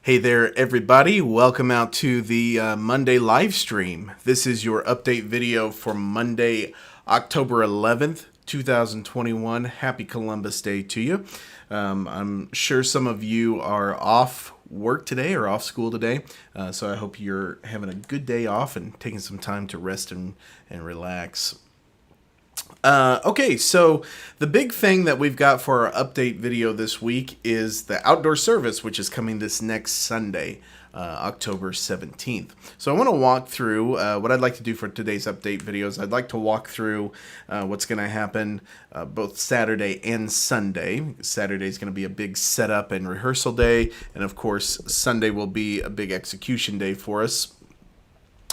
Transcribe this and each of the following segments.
Hey there, everybody. Welcome out to the Monday live stream. This is your update video for Monday, October 11th, 2021. Happy Columbus Day to you. I'm sure some of you are off work today or off school today, so I hope you're having a good day off and taking some time to rest and relax. Okay, so the big thing that we've got for our update video this week is the outdoor service, which is coming this next Sunday, October 17th. So I want to walk through what I'd like to do for today's update videos. I'd like to walk through what's going to happen both Saturday and Sunday. Saturday is going to be a big setup and rehearsal day, and of course Sunday will be a big execution day for us.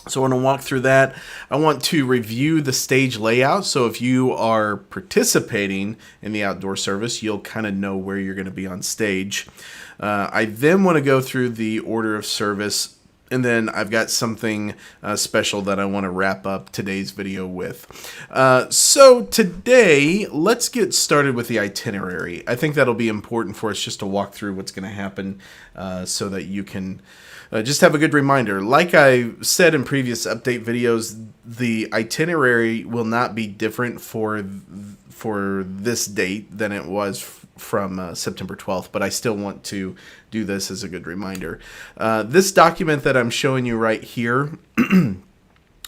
So I want to walk through that. I want to review the stage layout. So if you are participating in the outdoor service, you'll kind of know where you're going to be on stage. I then want to go through the order of service. And then I've got something special that I want to wrap up today's video with. So today, let's get started with the itinerary. I think that'll be important for us just to walk through what's going to happen so that you can just have a good reminder. Like I said in previous update videos, the itinerary will not be different for this date than it was from September 12th, but I still want to do this as a good reminder. This document that I'm showing you right here,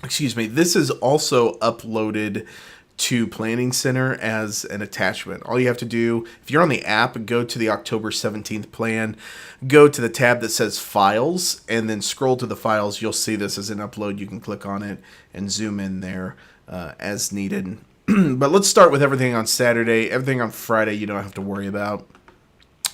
excuse me, this is also uploaded to Planning Center as an attachment. All you have to do, if you're on the app, go to the October 17th plan, go to the tab that says Files, and then scroll to the files. You'll see this as an upload. You can click on it and zoom in there as needed. But let's start with everything on Saturday. Everything on Friday you don't have to worry about.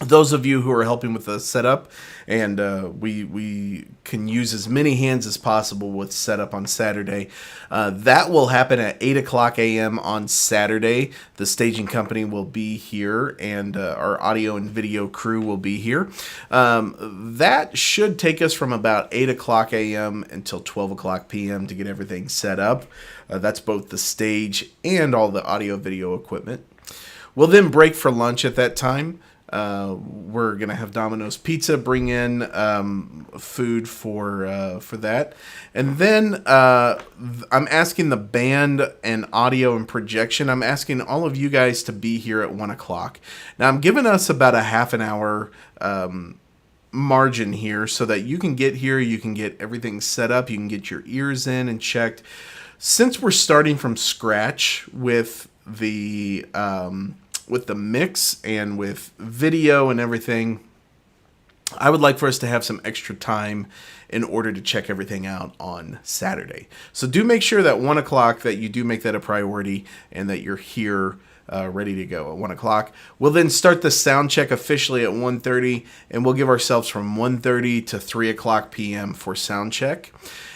Those of you who are helping with the setup, and we can use as many hands as possible with setup on Saturday. That will happen at 8 o'clock a.m. on Saturday. The staging company will be here, and our audio and video crew will be here. That should take us from about 8 o'clock a.m. until 12 o'clock p.m. to get everything set up. That's both the stage and all the audio video equipment. We'll then break for lunch at that time. We're gonna have Domino's Pizza bring in food for that, and then I'm asking the band and audio and projection. I'm asking all of you guys to be here at 1 o'clock. Now I'm giving us about a half an hour margin here so that you can get here, you can get everything set up, you can get your ears in and checked. Since we're starting from scratch with the mix and with video and everything, I would like for us to have some extra time in order to check everything out on Saturday. So do make sure that 1 o'clock, that you do make that a priority and that you're here ready to go at 1 o'clock. We'll then start the sound check officially at 1:30, and we'll give ourselves from 1:30 to 3 o'clock p.m. for sound check.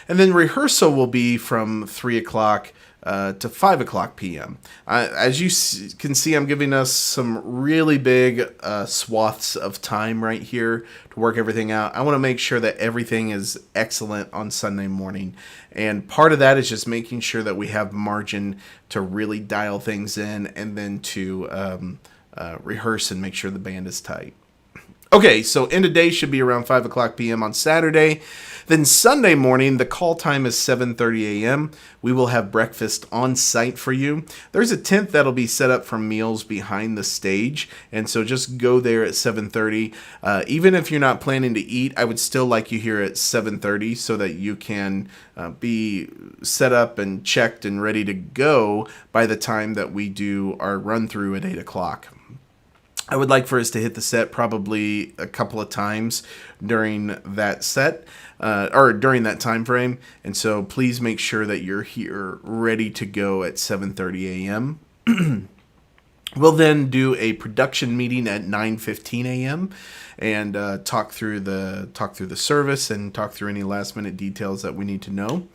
And then rehearsal will be from 3 o'clock to 5 o'clock p.m. As you can see, I'm giving us some really big swaths of time right here to work everything out. I want to make sure that everything is excellent on Sunday morning. And part of that is just making sure that we have margin to really dial things in and then to rehearse and make sure the band is tight. Okay, so end of day should be around 5 o'clock p.m. on Saturday. Then Sunday morning, the call time is 7:30 a.m. We will have breakfast on site for you. There's a tent that'll be set up for meals behind the stage, and so just go there at 7:30. Even if you're not planning to eat, I would still like you here at 7:30 so that you can be set up and checked and ready to go by the time that we do our run through at 8 o'clock. I would like for us to hit the set probably a couple of times during that set, or during that time frame. And so please make sure that you're here ready to go at 7:30 a.m. We'll then do a production meeting at 9:15 a.m. and talk through the service and talk through any last minute details that we need to know.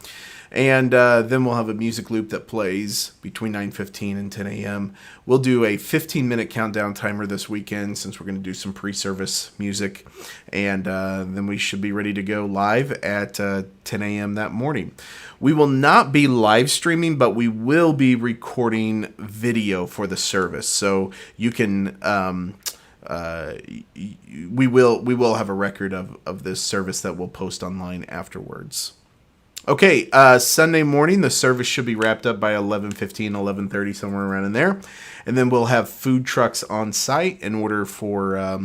And then we'll have a music loop that plays between 9:15 and 10 a.m. We'll do a 15-minute countdown timer this weekend since we're going to do some pre-service music. And then we should be ready to go live at 10 a.m. that morning. We will not be live streaming, but we will be recording video for the service. So you can we will have a record of this service that we'll post online afterwards. Okay, Sunday morning, the service should be wrapped up by 11:15, 11:30, somewhere around in there. And then we'll have food trucks on site in order for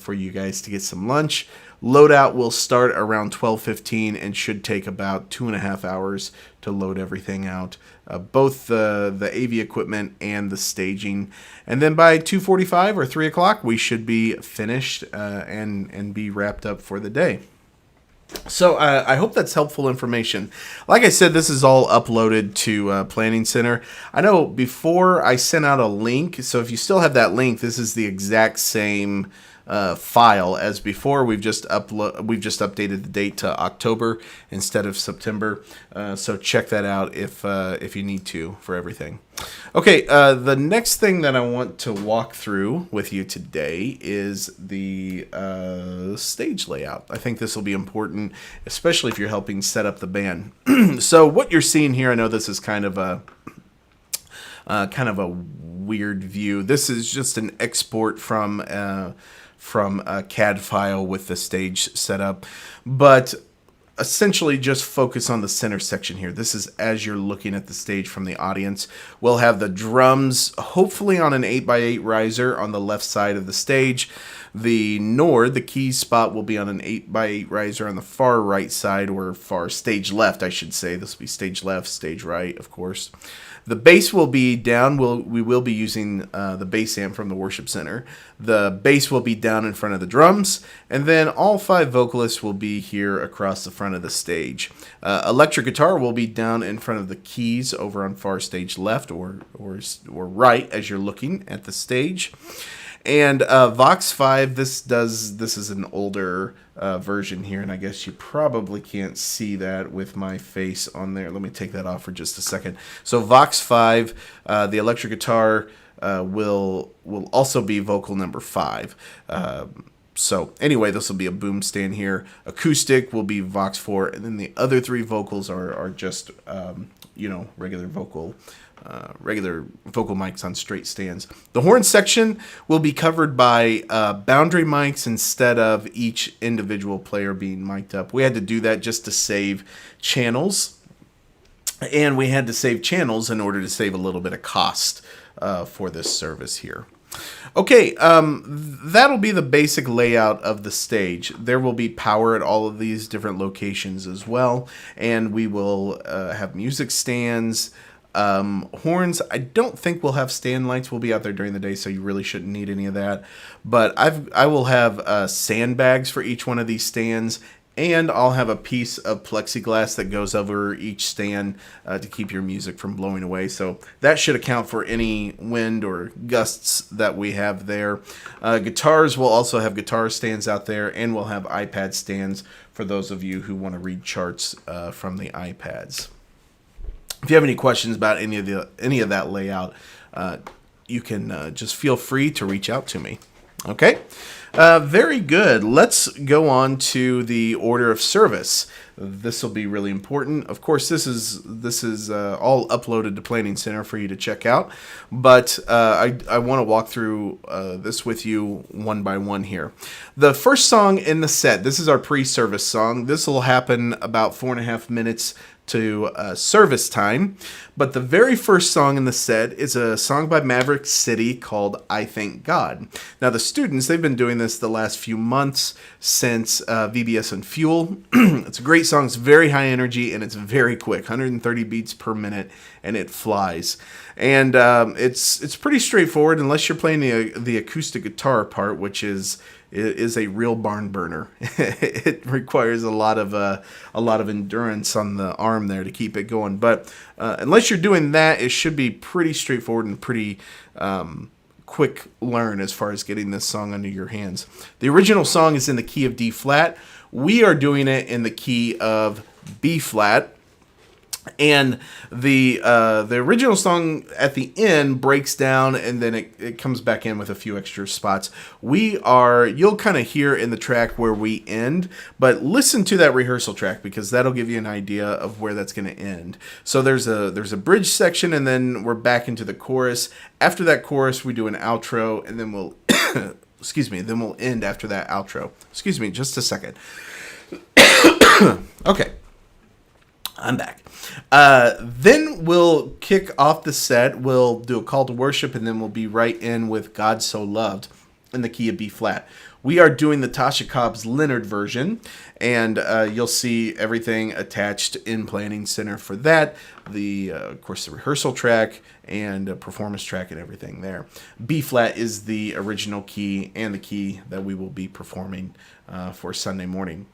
you guys to get some lunch. Loadout will start around 12:15 and should take about 2.5 hours to load everything out, both the AV equipment and the staging. And then by 2:45 or 3 o'clock, we should be finished and be wrapped up for the day. So I hope that's helpful information. Like I said, this is all uploaded to Planning Center. I know before I sent out a link, so if you still have that link, this is the exact same file as before. We've just updated the date to October instead of September. So check that out if you need to for everything. Okay, the next thing that I want to walk through with you today is the stage layout. I think this will be important, especially if you're helping set up the band. So what you're seeing here, I know this is kind of a weird view. This is just an export from a CAD file with the stage set up, but essentially just focus on the center section here. This is as you're looking at the stage from the audience. We'll have the drums hopefully on an 8x8 riser on the left side of the stage. The Nord, the keys spot, will be on an 8x8 riser on the far right side, or far stage left, I should say. This will be stage left, stage right, of course. The bass will be down. We will be using the bass amp from the worship center. The bass will be down in front of the drums, and then all 5 vocalists will be here across the front of the stage. Electric guitar will be down in front of the keys over on far stage left or right as you're looking at the stage. And Vox 5, this is an older version here, and I guess you probably can't see that with my face on there. Let me take that off for just a second. So Vox 5, the electric guitar will also be vocal number 5. So anyway, this will be a boom stand here. Acoustic will be Vox 4, and then the other 3 vocals are just regular vocal mics on straight stands. The horn section will be covered by boundary mics instead of each individual player being mic'd up. We had to do that just to save channels, and we had to save channels in order to save a little bit of cost for this service here. Okay, that'll be the basic layout of the stage. There will be power at all of these different locations as well, and we will have music stands, horns. I don't think we'll have stand lights. We'll be out there during the day, so you really shouldn't need any of that. But I will have sandbags for each one of these stands, and I'll have a piece of plexiglass that goes over each stand to keep your music from blowing away. So that should account for any wind or gusts that we have there. Guitars, will also have guitar stands out there, and we'll have iPad stands for those of you who want to read charts from the iPads. If you have any questions about any of that layout, you can just feel free to reach out to me. Okay, very good. Let's go on to the order of service. This will be really important. Of course, this is all uploaded to Planning Center for you to check out, but I want to walk through this with you one by one here. The first song in the set, this is our pre-service song. This will happen about 4.5 minutes to service time, but the very first song in the set is a song by Maverick City called I Thank God. Now the students, they've been doing this the last few months since VBS and Fuel. It's a great song. It's very high energy, and it's very quick, 130 beats per minute, and it flies. And it's pretty straightforward unless you're playing the acoustic guitar part, which is a real barn burner. It requires a lot of endurance on the arm there to keep it going. But unless you're doing that, it should be pretty straightforward and pretty quick learn as far as getting this song under your hands. The original song is in the key of D flat. We are doing it in the key of B flat. And the original song at the end breaks down, and then it comes back in with a few extra spots. You'll kind of hear in the track where we end, but listen to that rehearsal track because that'll give you an idea of where that's going to end. So there's a bridge section, and then we're back into the chorus. After that chorus, we do an outro, and then we'll Excuse me. Then we'll end after that outro. Excuse me, just a second. Okay. I'm back. Then we'll kick off the set. We'll do a call to worship, and then we'll be right in with God So Loved in the key of B flat. We are doing the Tasha Cobbs Leonard version, and you'll see everything attached in Planning Center for that. Of course, the rehearsal track and performance track and everything there. B flat is the original key and the key that we will be performing for Sunday morning.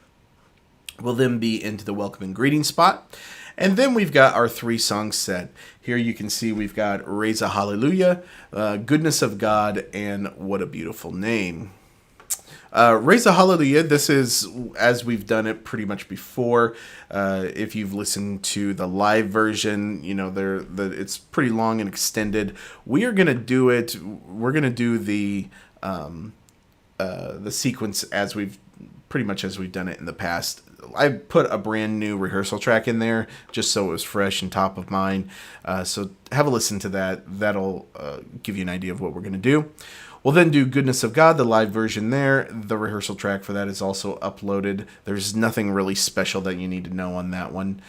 We'll then be into the welcome and greeting spot. And then we've got our 3 songs set. Here you can see we've got Raise a Hallelujah, Goodness of God, and What a Beautiful Name. Raise a Hallelujah, this is as we've done it pretty much before. If you've listened to the live version, you know, it's pretty long and extended. We are going to do it, we're going to do the sequence as we've done it in the past. I put a brand new rehearsal track in there just so it was fresh and top of mind. So have a listen to that. That'll give you an idea of what we're going to do. We'll then do Goodness of God, the live version there. The rehearsal track for that is also uploaded. There's nothing really special that you need to know on that one.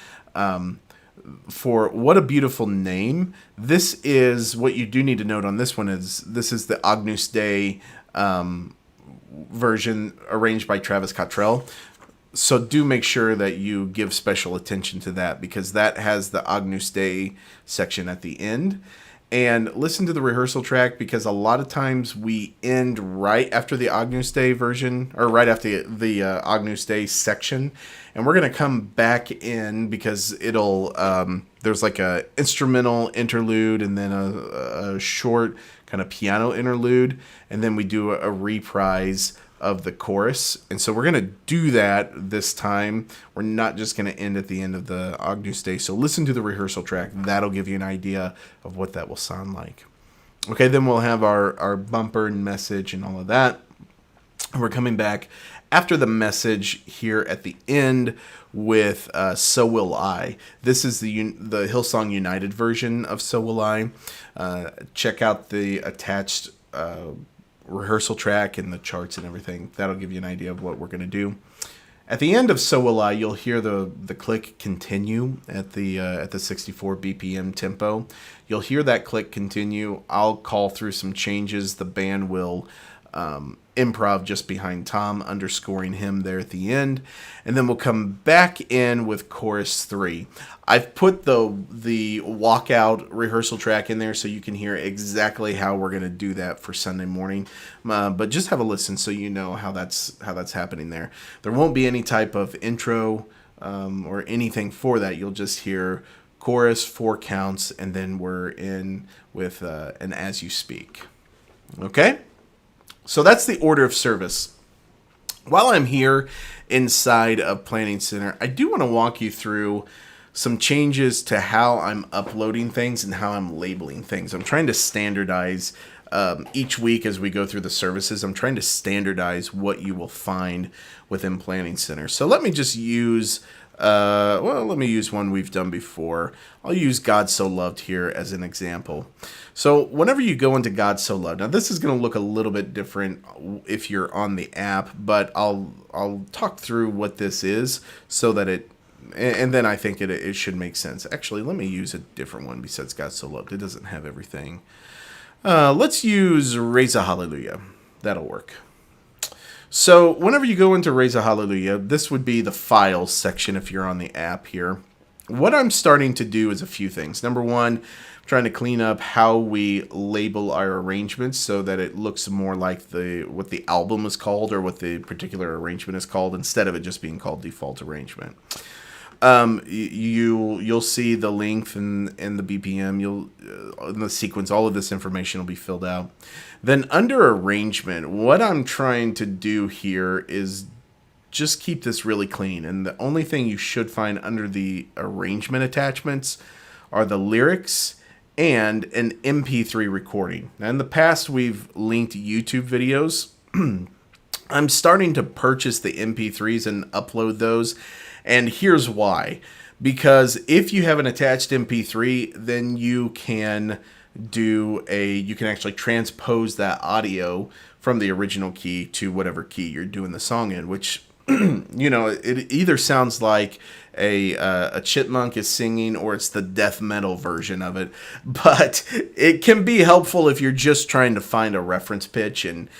For What a Beautiful Name, this is what you do need to note on this one is this is the Agnus Dei version arranged by Travis Cottrell. So do make sure that you give special attention to that because that has the Agnus Dei section at the end. And listen to the rehearsal track because a lot of times we end right after the Agnus Dei version or right after the Agnus Dei section. And we're going to come back in because it'll there's like a instrumental interlude and then a short kind of piano interlude. And then we do a reprise of the chorus. And so we're going to do that this time. We're not just going to end at the end of the Agnus Dei. So listen to the rehearsal track. That'll give you an idea of what that will sound like. Okay, then we'll have our bumper and message and all of that. And we're coming back after the message here at the end with So Will I. This is the Hillsong United version of So Will I. Check out the attached rehearsal track and the charts and everything. That'll give you an idea of what we're going to do. At the end of So Will I, you'll hear the click continue at the 64 BPM tempo. You'll hear that click continue. I'll call through some changes. The band will improv just behind Tom, underscoring him there at the end. And then we'll come back in with chorus 3. I've put the walkout rehearsal track in there so you can hear exactly how we're going to do that for Sunday morning. But just have a listen so you know how that's happening there. There won't be any type of intro or anything for that. You'll just hear chorus, 4 counts, and then we're in with an As You Speak. Okay? So that's the order of service. While I'm here inside of Planning Center, I do want to walk you through some changes to how I'm uploading things and how I'm labeling things. I'm trying to standardize each week as we go through the services. I'm trying to standardize what you will find within Planning Center. So let me just use let me use one we've done before. I'll use God So Loved here as an example. So whenever you go into God So Loved, now this is going to look a little bit different if you're on the app, but I'll talk through what this is so that and then I think it should make sense. Actually, let me use a different one besides God So Loved. It doesn't have everything. Let's use Raise a Hallelujah. That'll work. So whenever you go into Raise a Hallelujah, this would be the files section if you're on the app here. What I'm starting to do is a few things. Number one, I'm trying to clean up how we label our arrangements so that it looks more like what the album is called or what the particular arrangement is called instead of it just being called default arrangement. You'll see the length and the BPM, in the sequence, all of this information will be filled out. Then under arrangement, what I'm trying to do here is just keep this really clean. And the only thing you should find under the arrangement attachments are the lyrics and an MP3 recording. Now in the past, we've linked YouTube videos. I'm starting to purchase the MP3s and upload those. And here's why. Because if you have an attached MP3, then you can actually transpose that audio from the original key to whatever key you're doing the song in, which, it either sounds like a chipmunk is singing or it's the death metal version of it. But it can be helpful if you're just trying to find a reference pitch and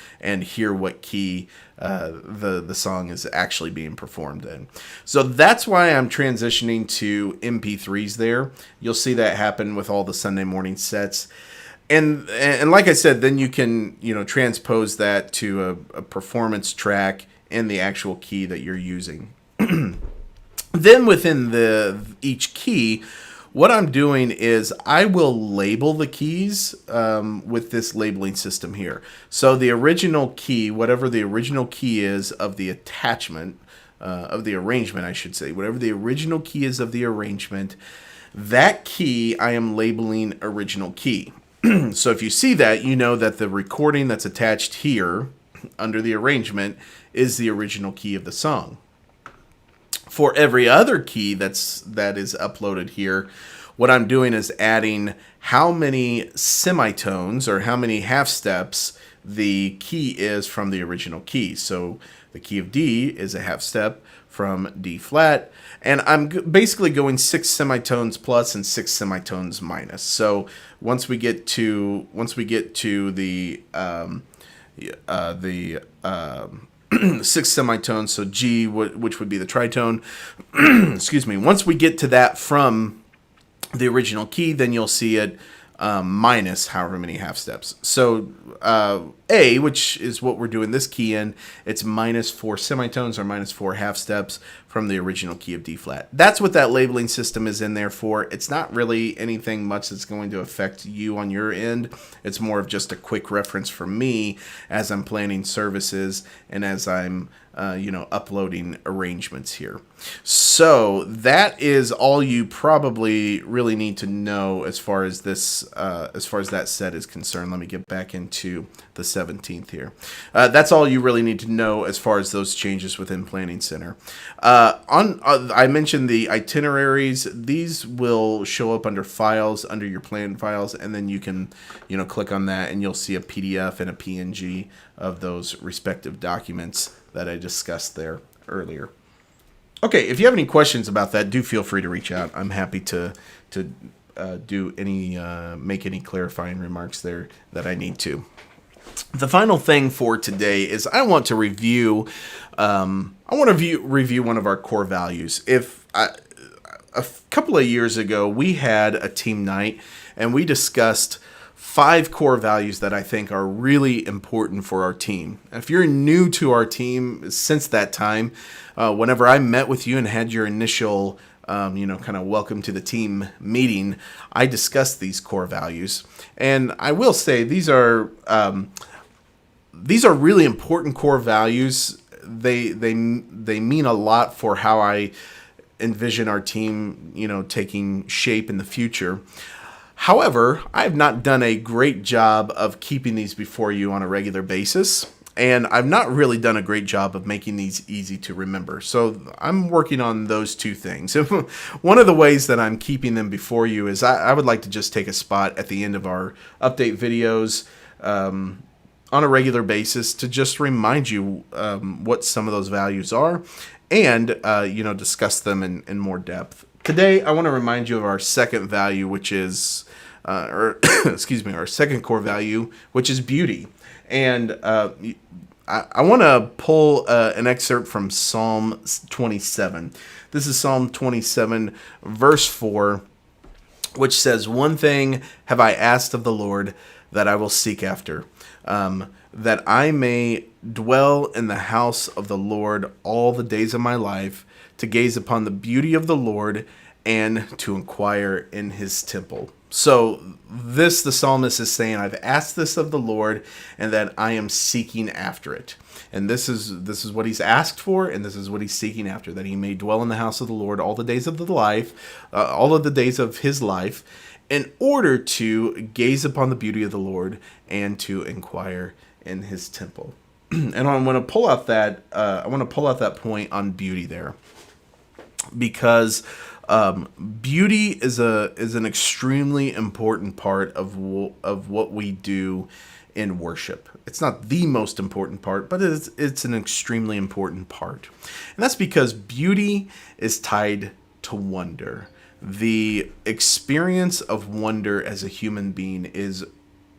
hear what key the song is actually being performed in. So that's why I'm transitioning to MP3s there. You'll see that happen with all the Sunday morning sets. And like I said, then you can, transpose that to a performance track in the actual key that you're using. Then within each key, what I'm doing is I will label the keys with this labeling system here. So the original key, whatever the original key is of the attachment, of the arrangement, I should say, whatever the original key is of the arrangement, that key I am labeling original key. So if you see that, you know that the recording that's attached here under the arrangement is the original key of the song. For every other key that is uploaded here, what I'm doing is adding how many semitones or how many half steps the key is from the original key. So the key of D is a half step from D flat, and I'm basically going 6 semitones plus and 6 semitones minus. So once we get to the 6 semitones, so G, which would be the tritone, excuse me, once we get to that from the original key, then you'll see it minus however many half steps. So A, which is what we're doing this key in, it's minus 4 semitones or minus 4 half steps from the original key of D flat. That's what that labeling system is in there for. It's not really anything much that's going to affect you on your end. It's more of just a quick reference for me as I'm planning services and as I'm uploading arrangements here. So that is all you probably really need to know as far as this, as far as that set is concerned. Let me get back into the 17th here. That's all you really need to know as far as those changes within Planning Center. I mentioned the itineraries. These will show up under files, under your plan files, and then you can, click on that and you'll see a PDF and a PNG of those respective documents that I discussed there earlier. Okay, if you have any questions about that, do feel free to reach out. I'm happy to make any clarifying remarks there that I need to. The final thing for today is I want to review one of our core values. A couple of years ago, we had a team night and we discussed 5 core values that I think are really important for our team. If you're new to our team since that time, whenever I met with you and had your initial kind of welcome to the team meeting, I discussed these core values. And I will say these are really important core values. They mean a lot for how I envision our team, taking shape in the future. However, I have not done a great job of keeping these before you on a regular basis, and I've not really done a great job of making these easy to remember. So I'm working on those 2 things. One of the ways that I'm keeping them before you is I would like to just take a spot at the end of our update videos on a regular basis to just remind you what some of those values are and discuss them in more depth. Today, I want to remind you of our second value, which is, our second core value, which is beauty. And I want to pull an excerpt from Psalm 27. This is Psalm 27, verse 4, which says, "One thing have I asked of the Lord that I will seek after, that I may dwell in the house of the Lord all the days of my life, to gaze upon the beauty of the Lord and to inquire in his temple." So the psalmist is saying, I've asked this of the Lord and that I am seeking after it. And this is what he's asked for, and this is what he's seeking after, that he may dwell in the house of the Lord all the days of all of the days of his life, in order to gaze upon the beauty of the Lord and to inquire in his temple. And I want to pull out that point on beauty there, because beauty is an extremely important part of what we do in worship. It's not the most important part, but it's an extremely important part. And that's because beauty is tied to wonder. The experience of wonder as a human being is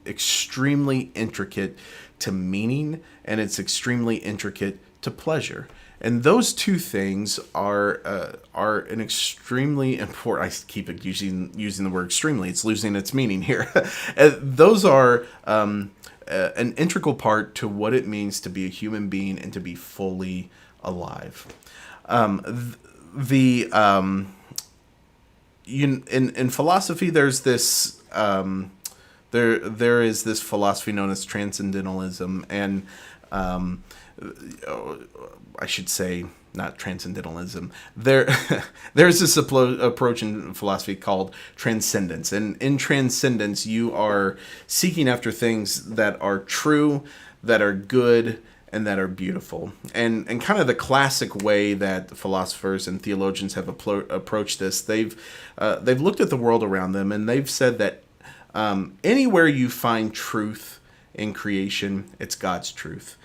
extremely intricate to meaning, and it's extremely intricate to pleasure. And those two things are an extremely important. I keep using the word extremely. It's losing its meaning here. Those are an integral part to what it means to be a human being and to be fully alive. In philosophy, there's this there is this philosophy known as transcendentalism, and I should say not transcendentalism. There's this approach in philosophy called transcendence, and in transcendence, you are seeking after things that are true, that are good, and that are beautiful. And kind of the classic way that philosophers and theologians have approached this, they've looked at the world around them, and they've said that anywhere you find truth in creation, it's God's truth.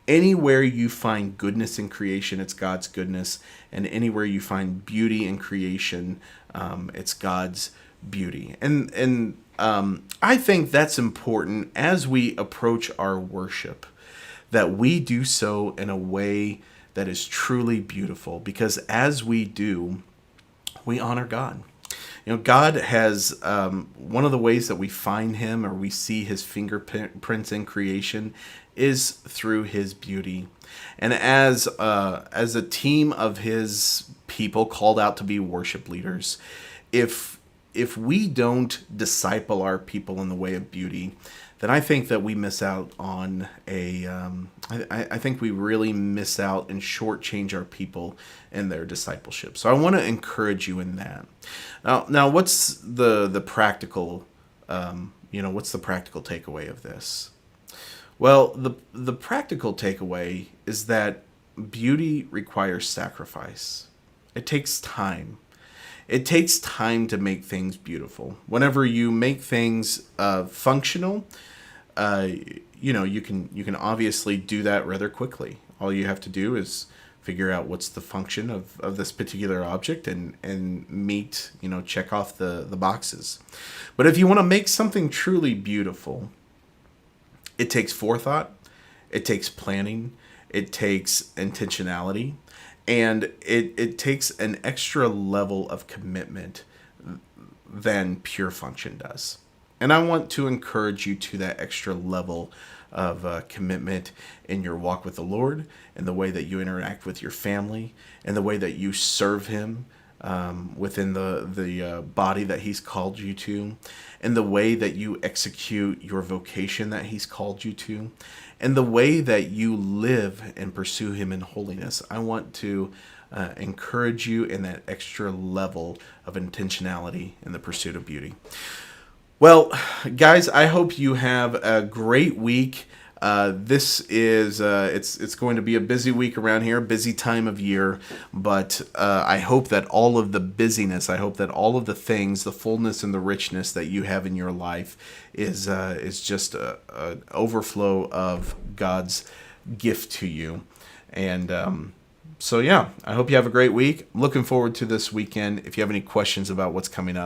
Anywhere you find goodness in creation, it's God's goodness. And anywhere you find beauty in creation, it's God's beauty. And I think that's important as we approach our worship, that we do so in a way that is truly beautiful, because as we do, we honor God. God has one of the ways that we find him, or we see his fingerprints in creation, is through his beauty. And as a team of his people called out to be worship leaders, if we don't disciple our people in the way of beauty, then I think that we miss out on I think we really miss out and shortchange our people in their discipleship. So I want to encourage you in that. Now, what's the practical, what's the practical takeaway of this? Well, the practical takeaway is that beauty requires sacrifice. It takes time. It takes time to make things beautiful. Whenever you make things functional, you can obviously do that rather quickly. All you have to do is figure out what's the function of this particular object and meet, check off the boxes. But if you want to make something truly beautiful, it takes forethought, it takes planning, it takes intentionality, and it takes an extra level of commitment than pure function does. And I want to encourage you to that extra level of commitment in your walk with the Lord, in the way that you interact with your family, and the way that you serve him within the body that he's called you to, and the way that you execute your vocation that he's called you to, and the way that you live and pursue him in holiness. I want to encourage you in that extra level of intentionality in the pursuit of beauty. Well, guys, I hope you have a great week. This is it's going to be a busy week around here, busy time of year, but I hope that all of the busyness, I hope that all of the things, the fullness and the richness that you have in your life is just an overflow of God's gift to you. And so yeah, I hope you have a great week. I'm looking forward to this weekend. If you have any questions about what's coming up,